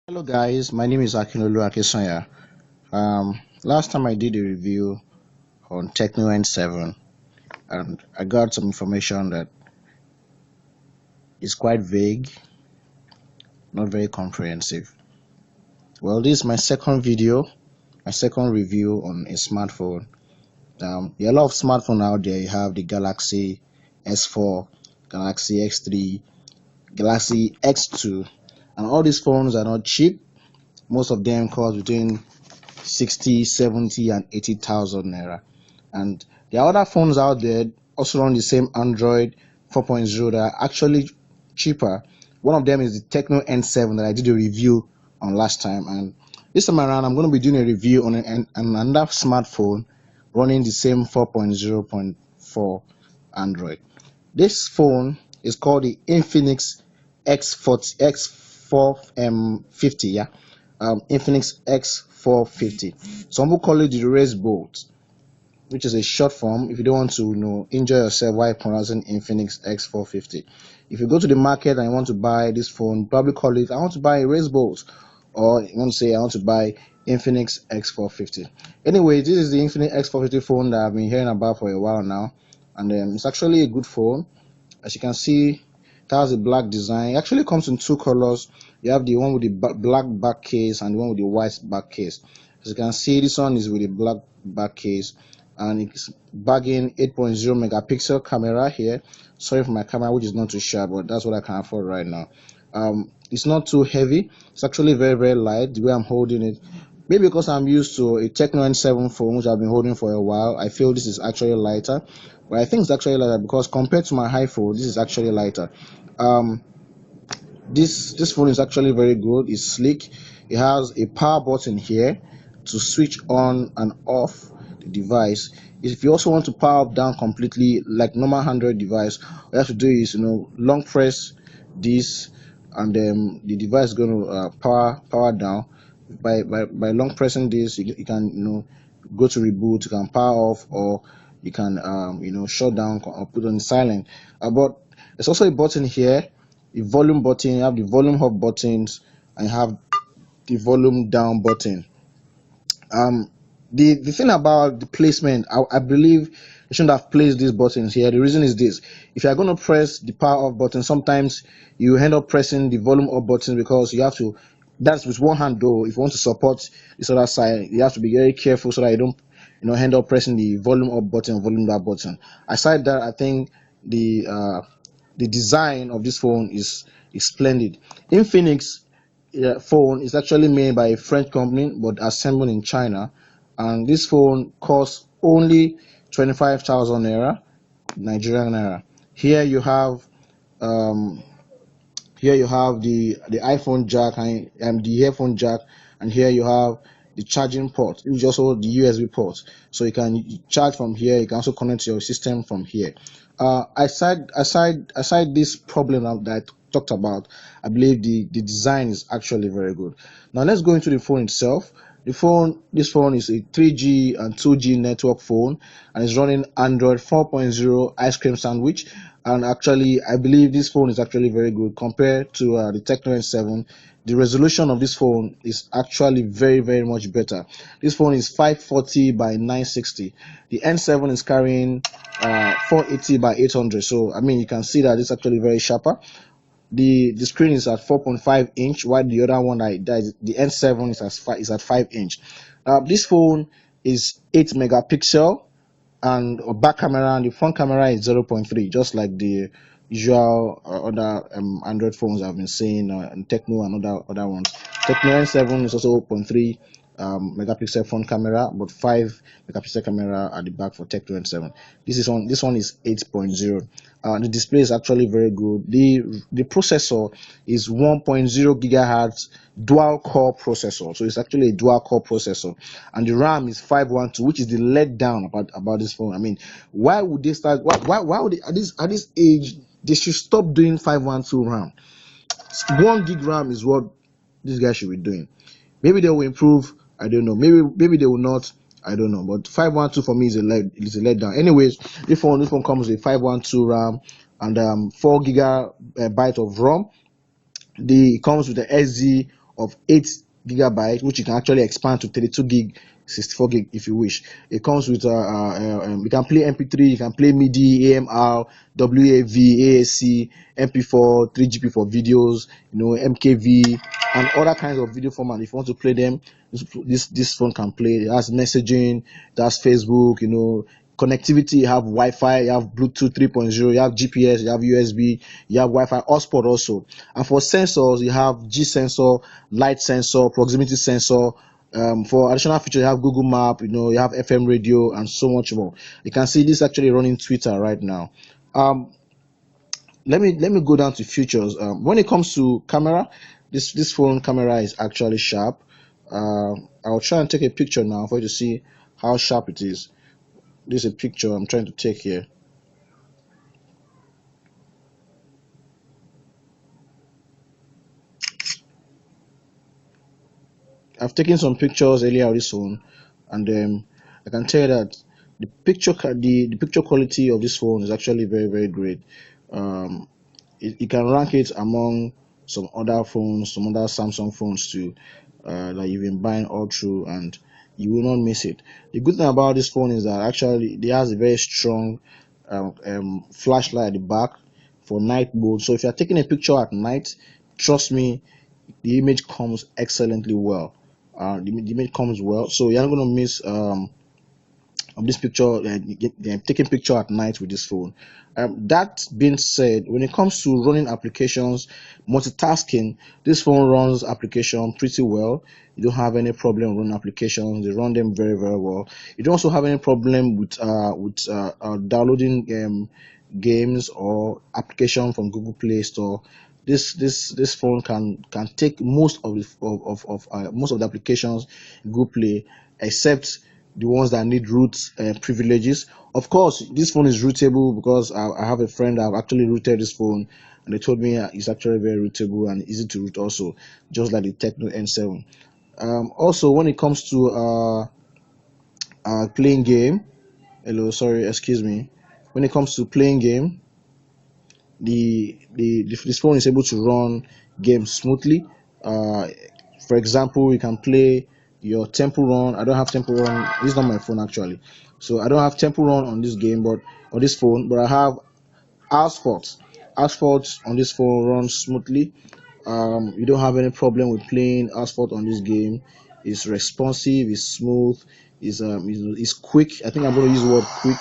Hello guys, my name is Akinolu Akesanya. Last time I did a review on Techno N7 and I got some information that is quite vague, not very comprehensive. Well, this is my second video, my second review on a smartphone. There are a lot of smartphones out there. You have the Galaxy S4, Galaxy X3, Galaxy X2, and all these phones are not cheap. Most of them cost between 60, 70, and 80,000 naira. And there are other phones out there also run the same Android 4.0 that are actually cheaper. One of them is the Techno N7 that I did a review on last time, and this time around I'm going to be doing a review on another smartphone running the same 4.0.4 Android. This phone is called the Infinix X450, yeah, Infinix X450. Some people call it the race bolt, which is a short form if you don't want to injure yourself while pronouncing Infinix X450. If you go to the market and you want to buy this phone, probably call it I want to buy a race bolt, or you want to say I want to buy Infinix X450. Anyway, this is the Infinix X450 phone that I've been hearing about for a while now, and it's actually a good phone. As you can see, it has a black design. It actually comes in two colors. You have the one with the black back case and the one with the white back case. As you can see, this one is with a black back case, and it's bagging 8.0 megapixel camera here. Sorry for my camera, which is not too sharp, but that's what I can afford right now. It's not too heavy. It's actually very light the way I'm holding it. Maybe because I'm used to a Techno N7 phone, which I've been holding for a while, I feel this is actually lighter. But I think it's actually lighter because compared to my iPhone, this is actually lighter. Um, this phone is actually very good. It's sleek. It has a power button here to switch on and off the device. If you also want to power up down completely like normal Android device, all you have to do is long press this, and then the device is going to power down. By long pressing this, you can go to reboot, you can power off, or you can shut down or put on silent. But there's also a button here, the volume button. You have the volume up buttons and you have the volume down button. The thing about the placement, I believe they shouldn't have placed these buttons here. The reason is this: if you are going to press the power off button, sometimes you end up pressing the volume up button because you have to. That's with one hand though. If you want to support this other side, you have to be very careful so that you don't end up pressing the volume up button, volume down button. Aside that, I think the design of this phone is splendid. Infinix phone is actually made by a French company but assembled in China, and this phone costs only 25,000 naira, Nigerian naira. Here you have um, the iPhone jack and the earphone jack, and here you have the charging port, which is also the USB port. So you can charge from here. You can also connect your system from here. Aside this problem that I talked about, I believe the design is actually very good. Now let's go into the phone itself. This phone is a 3G and 2G network phone, and it's running Android 4.0 ice cream sandwich. And actually, I believe this phone is actually very good compared to the Tecno N7. The resolution of this phone is actually very much better. This phone is 540 by 960. The N7 is carrying 480 by 800. So I mean, you can see that it's actually very sharper. The screen is at 4.5 inch, while the other one the N7 is at 5 inch. This phone is 8 megapixel and a back camera, and the front camera is 0.3, just like the usual other Android phones I've been seeing, and Techno and other ones. Techno N7 is also 0.3 megapixel front camera, but 5 megapixel camera at the back for Techno N7. This one is 8.0. The display is actually very good. The processor is 1.0 gigahertz dual core processor, so it's actually a dual core processor, and the RAM is 512, which is the let down about this phone. I mean, why would they start? Why would they, at this age they should stop doing 512 RAM? 1 gig RAM is what this guy should be doing. Maybe they will improve. I don't know. Maybe they will not. I don't know. But 512 for me is a letdown. Anyways, this phone comes with 512 RAM and 4 gigabyte of ROM. It comes with the SD of 8 GB, which you can actually expand to 32 gig, 64 gig if you wish. It comes with you can play MP3, you can play MIDI, AMR, WAV, AAC, MP4, 3GP for videos, MKV, and other kinds of video format. If you want to play them, this phone can play. It has messaging, it has Facebook, connectivity. You have Wi-Fi, you have Bluetooth 3.0, you have GPS, you have USB, you have Wi-Fi hotspot also. And for sensors, you have G sensor, light sensor, proximity sensor. For additional features, you have Google Map, you have FM radio, and so much more. You can see this actually running Twitter right now. Let me go down to features. When it comes to camera, this phone camera is actually sharp. I'll try and take a picture now for you to see how sharp it is. This is a picture I'm trying to take here. I've taken some pictures earlier of this phone, and I can tell you that the picture quality of this phone is actually very, very great. You can rank it among some other phones, some other Samsung phones too, that you've been buying all through, and you will not miss it. The good thing about this phone is that actually it has a very strong flashlight at the back for night mode. So if you're taking a picture at night, trust me, the image comes excellently well. The image comes well, so you're not going to miss of this picture, taking picture at night with this phone. That being said, when it comes to running applications, multitasking, this phone runs application pretty well. You don't have any problem running applications. They run them very, very well. You don't also have any problem with downloading games or application from Google Play Store. This phone can take most of the applications in Google Play, except the ones that need root privileges. Of course, this phone is rootable because I have a friend that have actually rooted this phone, and they told me it's actually very rootable and easy to root also, just like the Tecno N7. Also, when it comes to playing game, excuse me. When it comes to playing game, this phone is able to run games smoothly. For example, you can play your Temple Run. I don't have Temple Run. This is not my phone actually, so I don't have Temple Run on this game, but on this phone. But I have Asphalt. Asphalt on this phone runs smoothly. You don't have any problem with playing Asphalt on this game. It's responsive. It's smooth. It's quick. I think I'm going to use the word quick.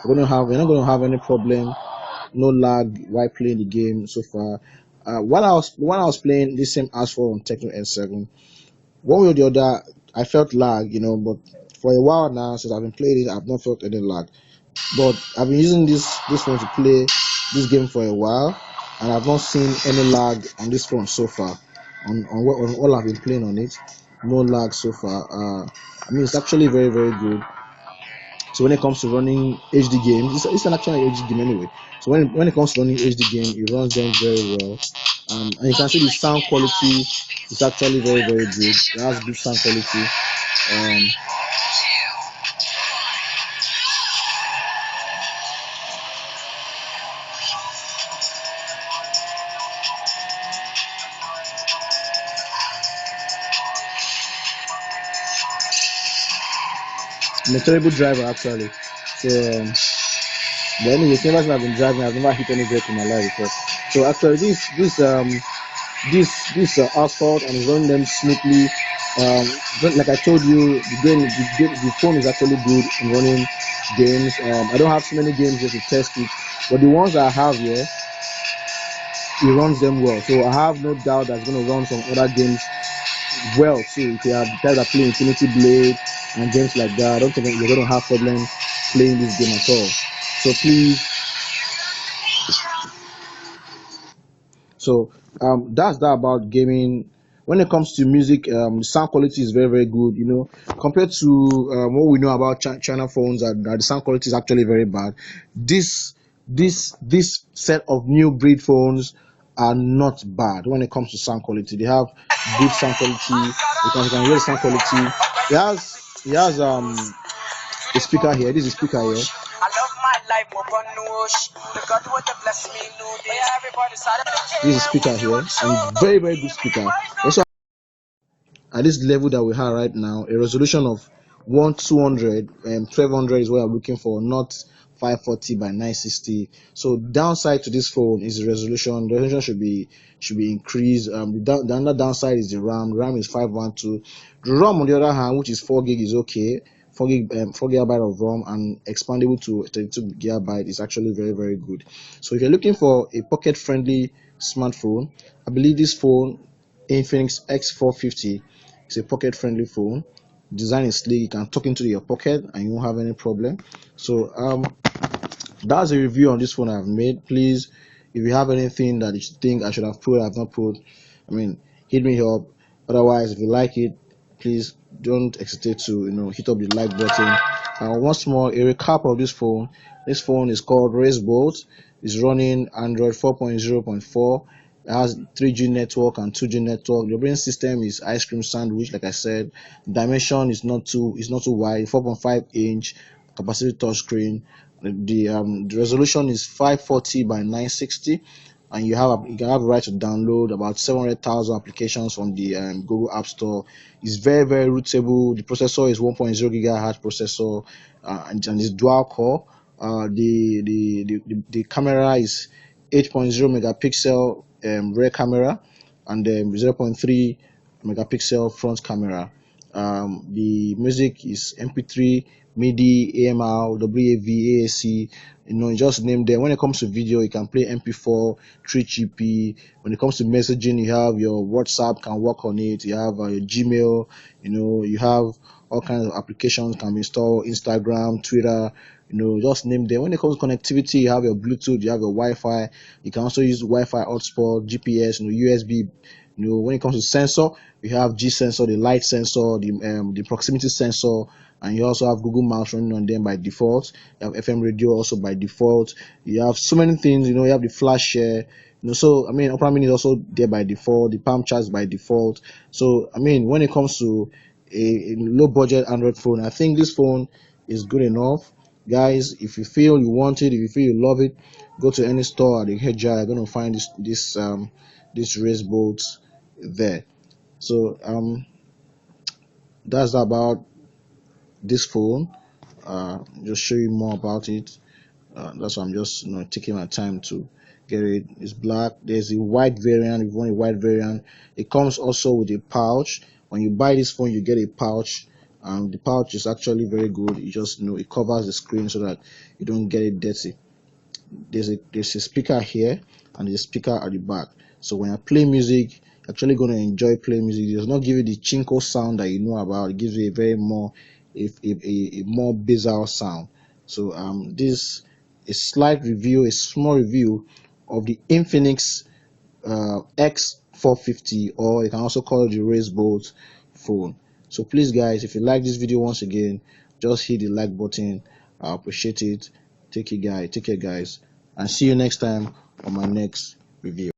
You're not going to have any problem, no lag while playing the game so far. While I was playing this same Asphalt on Tecno N7, one way or the other, I felt lag, but for a while now, since I've been playing it, I've not felt any lag. But I've been using this phone to play this game for a while, and I've not seen any lag on this phone so far. On all I've been playing on it, no lag so far. It's actually very, very good. So when it comes to running HD games, it's an actual HD game anyway. So when it comes to running HD game, it runs them very well. And you can see the sound quality is actually very, very good. It has good sound quality. Um, I'm a terrible driver actually. So, but anyway, ever since I've been driving, I've never hit any brake in my life before. So actually, this Asphalt and running them smoothly. Like I told you, the phone is actually good in running games. I don't have so many games just to test it, but the ones that I have here, it runs them well. So I have no doubt that it's going to run some other games well too. If you have guys that play Infinity Blade and games like that, I don't think you're going to have problem playing this game at all. So please. So that's that about gaming. When it comes to music, the sound quality is very, very good. Compared to what we know about China phones, that the sound quality is actually very bad. This set of new breed phones are not bad when it comes to sound quality. They have good sound quality. You can hear the sound quality. It has a speaker here. This is a speaker here. This is a speaker here, and very, very good speaker. Also at this level that we have right now, a resolution of 1200 and 1200 is what I'm looking for, not 540 by 960. So downside to this phone is the resolution. The resolution should be increased. The other downside is the RAM. RAM is 512. The ROM on the other hand, which is 4 gig, is okay. 4 gigabyte of ROM and expandable to 32 gigabyte is actually very, very good. So if you're looking for a pocket friendly smartphone, I believe this phone, Infinix X450, is a pocket friendly phone. Design is sleek, you can tuck into your pocket and you won't have any problem. So that's a review on this phone I've made. Please, if you have anything that you think I should have put, I've not put, I mean, hit me up. Otherwise, if you like it, please don't hesitate to hit up the like button. Once more, a recap of this phone. This phone is called Racebolt. It's running Android 4.0.4. It has 3G network and 2G network. The operating system is ice cream sandwich. Like I said, dimension is not too wide. 4.5 inch capacitive touchscreen. The resolution is 540 by 960, and you can have the right to download about 700,000 applications from the Google App Store. It's very, very rootable. The processor is 1.0 gigahertz processor, and it's dual core. The camera is 8.0 megapixel rear camera and 0.3 megapixel front camera. The music is MP3, MIDI, AMR, WAV, AAC. Just name them. When it comes to video, you can play MP4, 3GP. When it comes to messaging, you have your WhatsApp can work on it. You have your Gmail. You have all kinds of applications can be installed. Instagram, Twitter. Just name them. When it comes to connectivity, you have your Bluetooth, you have your Wi-Fi. You can also use Wi-Fi hotspot, GPS, USB. When it comes to sensor, you have G sensor, the light sensor, the proximity sensor, and you also have Google Maps running on them by default. You have FM radio also by default. You have so many things. You have the flash share. So Opera Mini is also there by default. The palm charge by default. So when it comes to a low budget Android phone, I think this phone is good enough. Guys, if you feel you want it, if you feel you love it, go to any store at the head jar. You're gonna find this Racebolt there. So that's about this phone. Just show you more about it. That's why I'm just taking my time to get it. It's black. There's a white variant. If you want a white variant, it comes also with a pouch. When you buy this phone, you get a pouch. The pouch is actually very good. You just it covers the screen so that you don't get it dirty. There's a speaker here and there's a speaker at the back. So when I play music, you're actually going to enjoy playing music. It does not give you the chinko sound that you know about. It gives you a very more a more basal sound. So this a slight review, a small review of the Infinix X450, or you can also call it the Racebolt phone. So please guys, if you like this video, once again, just hit the like button. I appreciate it. Take care guys, and see you next time on my next review.